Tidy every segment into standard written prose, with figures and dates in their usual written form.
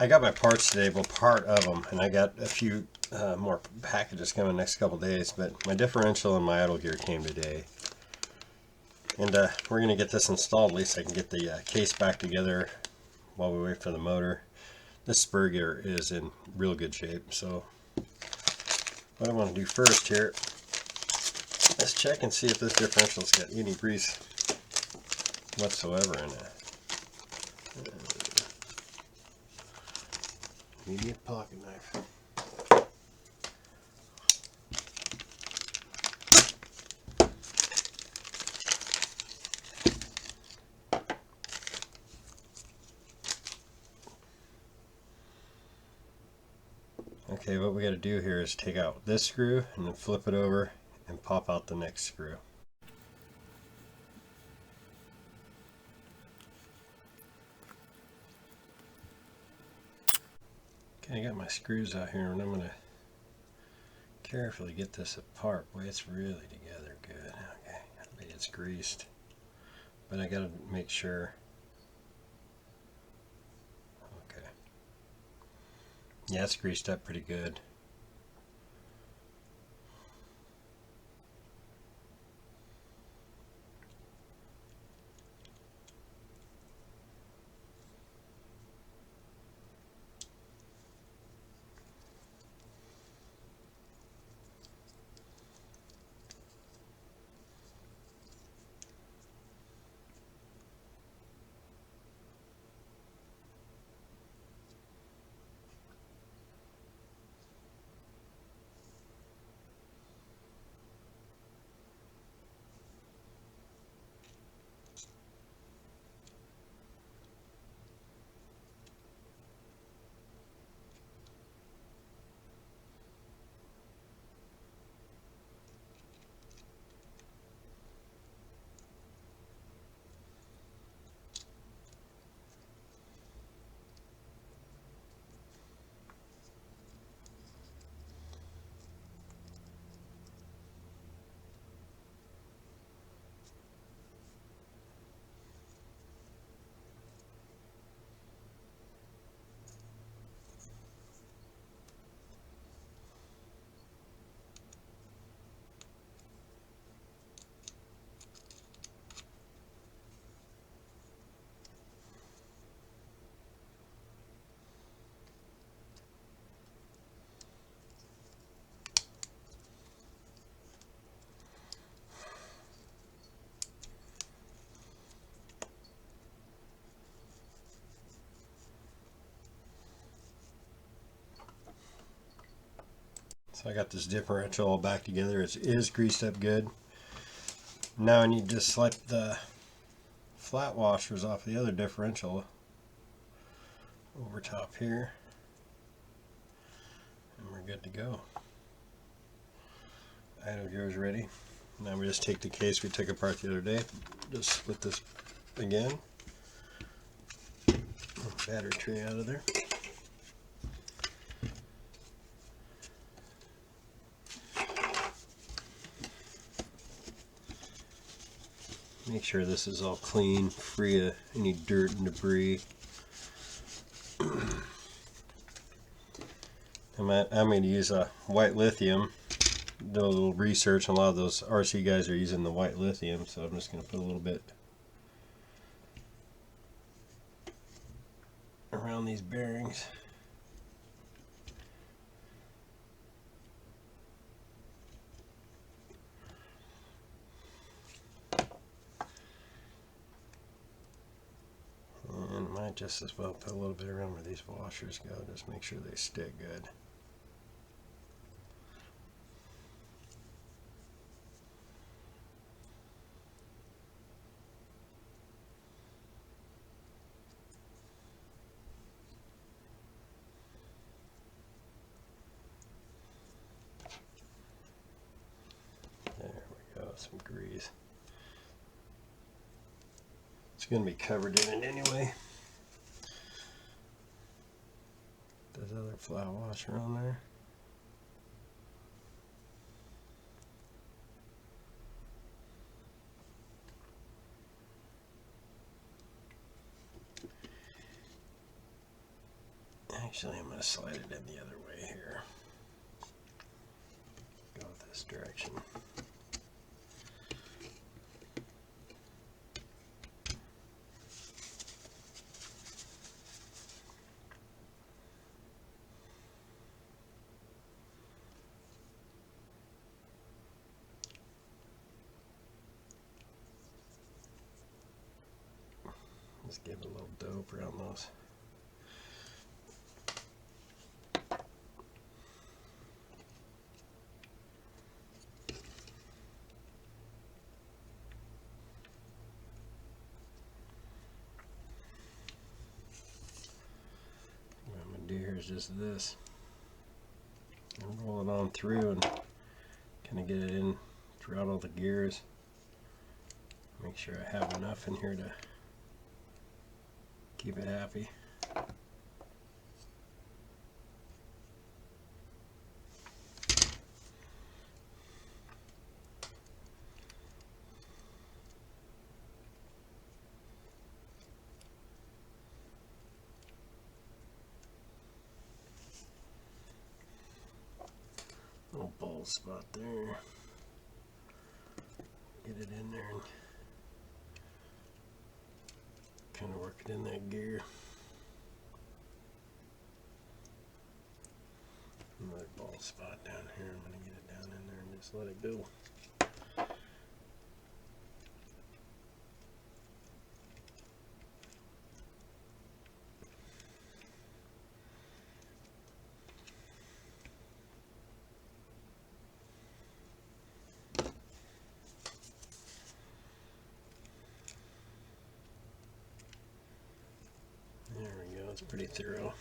I got my parts today, well, part of them, and I got a few more packages coming next couple days, but my differential and my idle gear came today. And we're going to get this installed, at least I can get the case back together while we wait for the motor. This spur gear is in real good shape, so what I want to do first here is check and see if this differential's got any grease whatsoever in it. Need a pocket knife. Okay, what we got to do here is take out this screw and then flip it over and pop out the next screw. Okay, I got my screws out here and I'm going to carefully get this apart. Boy, it's really together good. Okay, I think it's greased, but I got to make sure. Okay. Yeah, it's greased up pretty good. So I got this differential all back together. It is greased up good. Now I need to slip the flat washers off the other differential over top here, and we're good to go. Idle gear is ready. Now we just take the case we took apart the other day, just split this again, battery tray out of there. Make sure this is all clean, free of any dirt and debris. I'm going to use a white lithium. Do a little research, and a lot of those RC guys are using the white lithium, so I'm just going to put a little bit around these bearings. And might just as well put a little bit around where these washers go, just make sure they stick good. There we go, some grease. It's going to be covered in it anyway. There's another flat washer on there. And Actually, I'm going to slide it in the other way here. Go this direction. Just give it a little dope around those. What I'm going to do here is just this. And roll it on through and kind of get it in throughout all the gears. Make sure I have enough in here to keep it happy. Little bald spot there. Get it in there and kind of work it in that gear. Another bald spot down here. I'm going to get it down in there and just let it go. There we go. It's pretty thorough.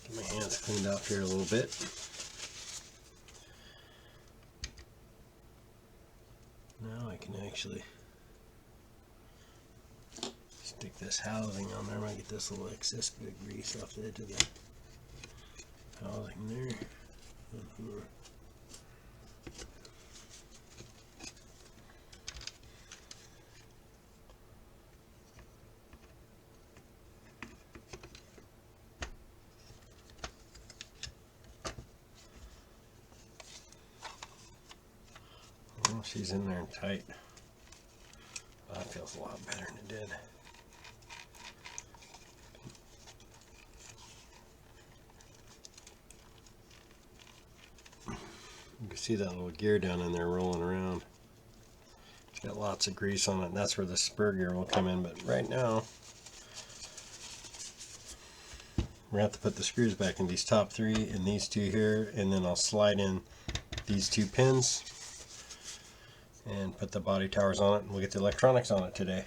Get my hands cleaned up here a little bit. Now I can actually stick this housing on there. I'm going to get this little excess bit of grease off the edge of the housing there. Well, she's in there and tight. Oh, that feels a lot better than it did. You can see that little gear down in there rolling around. It's got lots of grease on it, and that's where the spur gear will come in. But right now, we're going to have to put the screws back in these top three and these two here, and then I'll slide in these two pins and put the body towers on it, and we'll get the electronics on it today.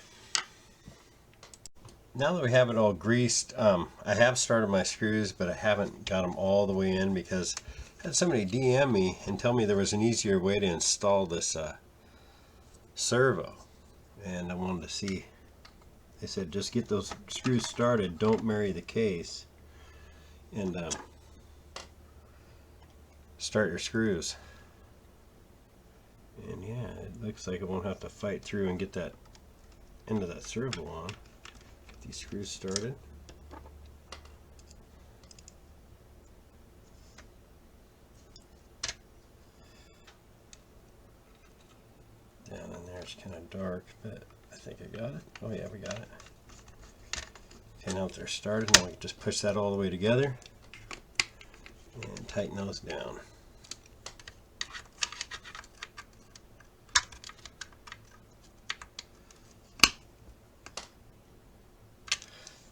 Now that we have it all greased, I have started my screws, but I haven't got them all the way in because I had somebody DM me and tell me there was an easier way to install this servo, and I wanted to see. They said just get those screws started, don't marry the case, and start your screws. And yeah, it looks like I won't have to fight through and get that end of that servo on. Get these screws started. Down in there it's kind of dark, but I think I got it. Oh yeah, we got it. Okay, now that they're started, now we can just push that all the way together and tighten those down.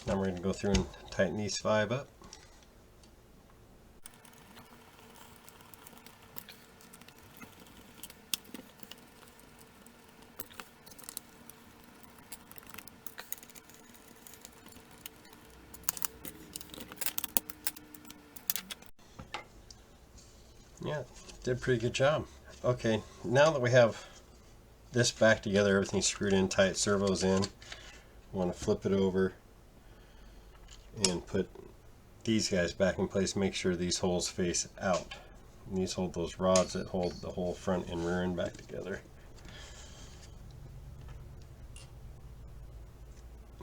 Now we're going to go through and tighten these 5 up. Yeah, did a pretty good job. Okay, now that we have this back together, everything's screwed in tight, servo's in, I want to flip it over and put these guys back in place. Make sure these holes face out. And these hold those rods that hold the whole front and rear end back together.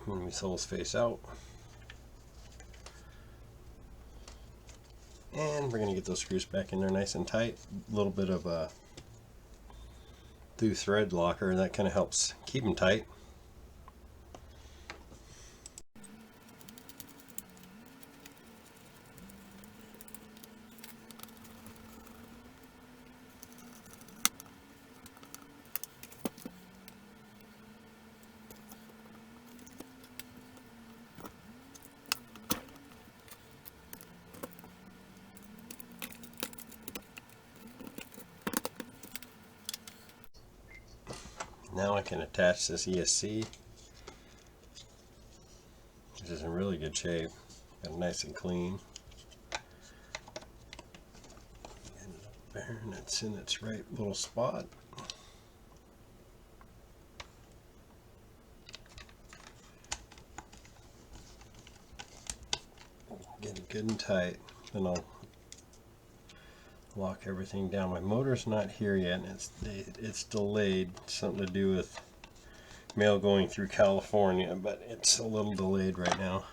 Let me soles face out. And we're going to get those screws back in there nice and tight. A little bit of a through thread locker, that kind of helps keep them tight. Now I can attach this ESC, which is in really good shape. Got it nice and clean. And it's in its right little spot. Get it good and tight. Then I'll lock everything down. My motor's not here yet, and it's delayed. Something to do with mail going through California, but it's a little delayed right now.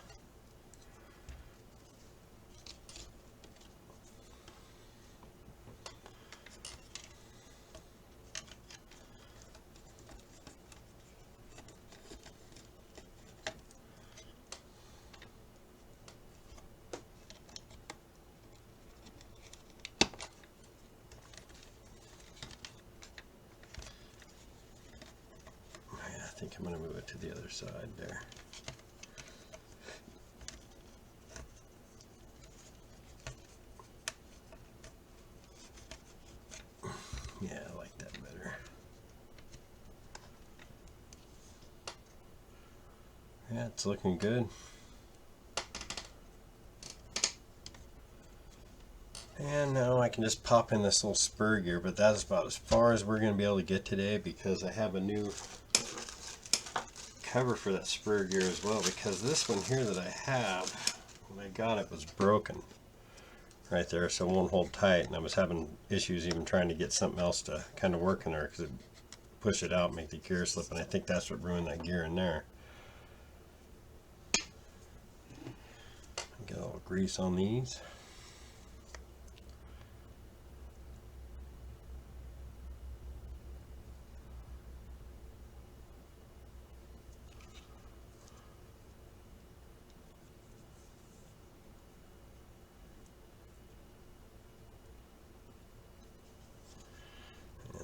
I think I'm going to move it to the other side there. Yeah, I like that better. Yeah, it's looking good. And now I can just pop in this little spur gear, but that's about as far as we're going to be able to get today, because I have a new cover for that spur gear as well, because this one here that I have, when I got it, was broken right there, so it won't hold tight, and I was having issues even trying to get something else to kind of work in there, because it push it out, make the gear slip, and I think that's what ruined that gear in there. Get a little grease on these.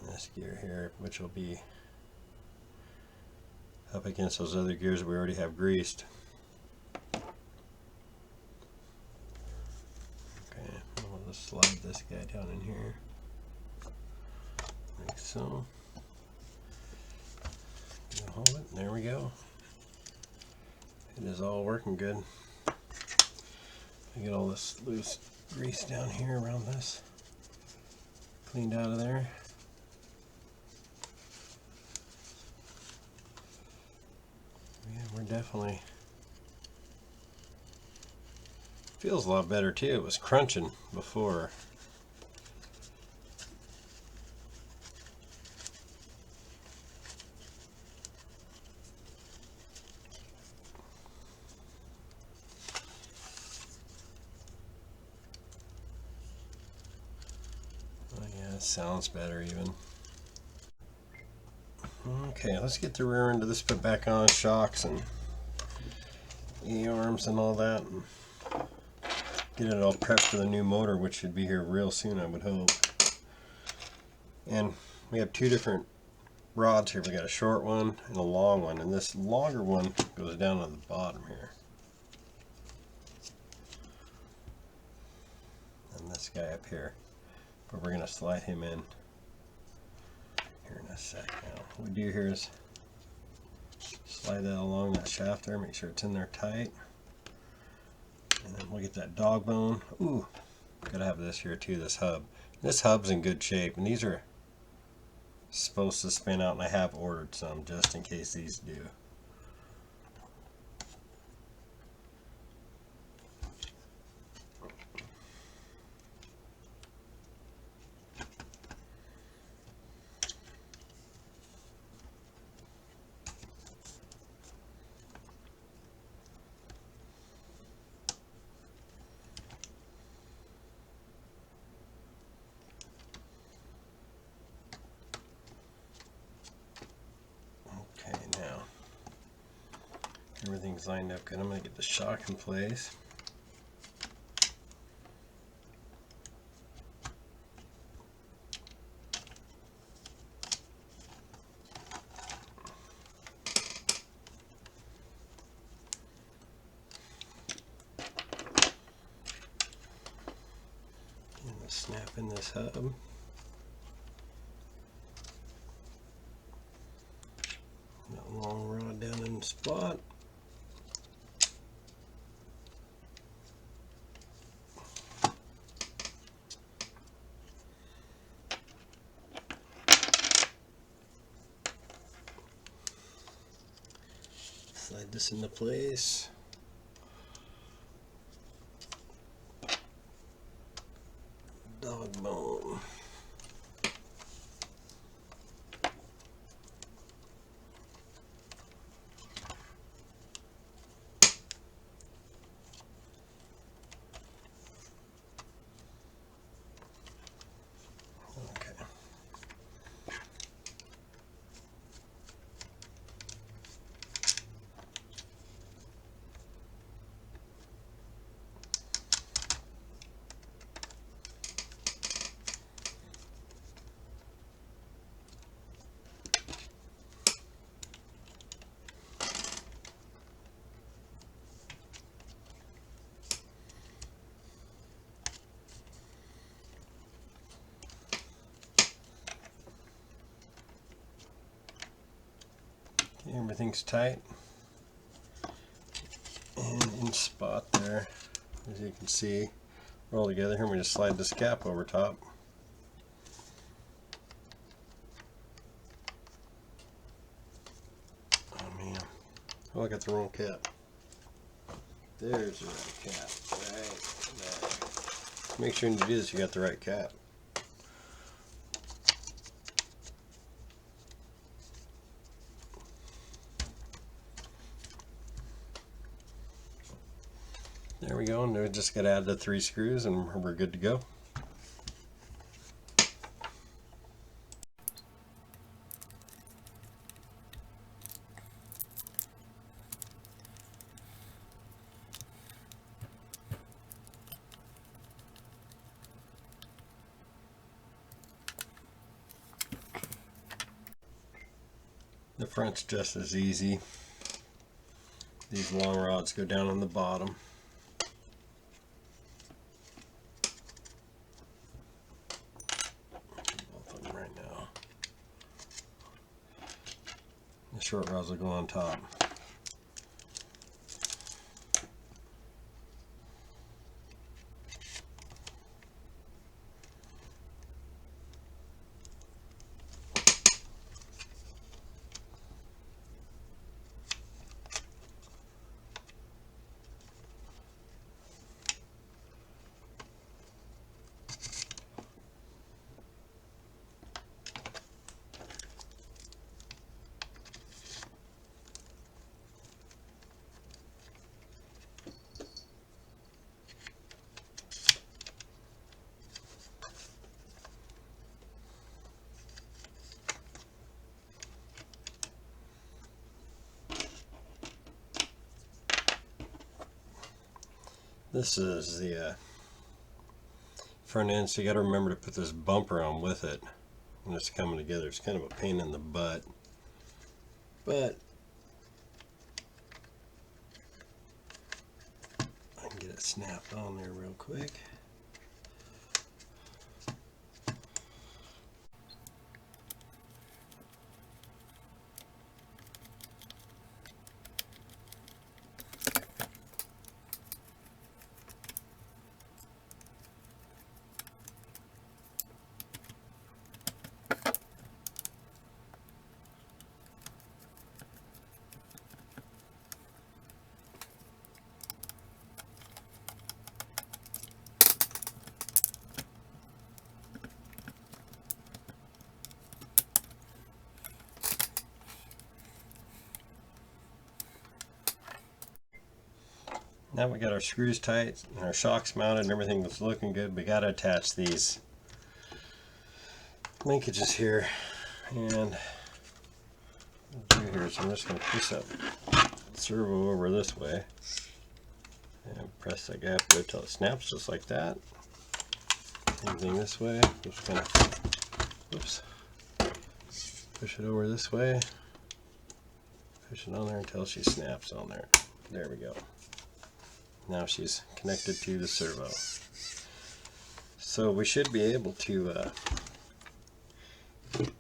This gear here, which will be up against those other gears we already have greased. Okay, we'll just slide this guy down in here, like so. Hold it. There we go. It is all working good. I get all this loose grease down here around this, cleaned out of there. Yeah, we're definitely, feels a lot better too. It was crunching before. Oh yeah, it sounds better even. Okay, let's get the rear end of this put back on, shocks and E-arms and all that, and get it all prepped for the new motor, which should be here real soon, I would hope. And we have two different rods here. We got a short one and a long one, and this longer one goes down on the bottom here. And this guy up here, but we're going to slide him in here in a sec. Now, what we do here is slide that along that shaft there, make sure it's in there tight, and then we'll get that dog bone. Ooh, gotta have this here too, this hub. This hub's in good shape, and these are supposed to spin out, and I have ordered some just in case these do. Everything's lined up good. I'm going to get the shock in place. And let's snap in this hub. That long rod down in the spot. Slide this into place. Dog bone. Everything's tight and in spot there, as you can see. Roll together here. We just slide this cap over top. Oh man, oh, I got the wrong cap. There's the right cap, right there. Make sure when you do this, you got the right cap. There we go, and we just got to add the 3 screws and we're good to go. The front's just as easy. These long rods go down on the bottom. The short rods will go on top. This is the front end, so you got to remember to put this bumper on with it when it's coming together. It's kind of a pain in the butt, but I can get it snapped on there real quick. Now we got our screws tight and our shocks mounted and everything that's looking good. We got to attach these linkages here, and do here. So I'm just going to push up servo over this way and press that gap there until it snaps just like that. Same thing this way. Just kind of, whoops, push it over this way. Push it on there until she snaps on there. There we go. Now she's connected to the servo. So we should be able to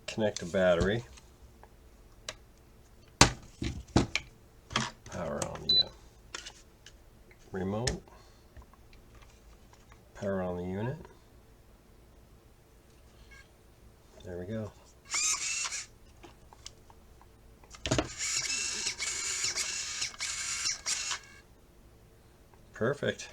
connect a battery. Power on the remote. Power on the unit. There we go. Perfect.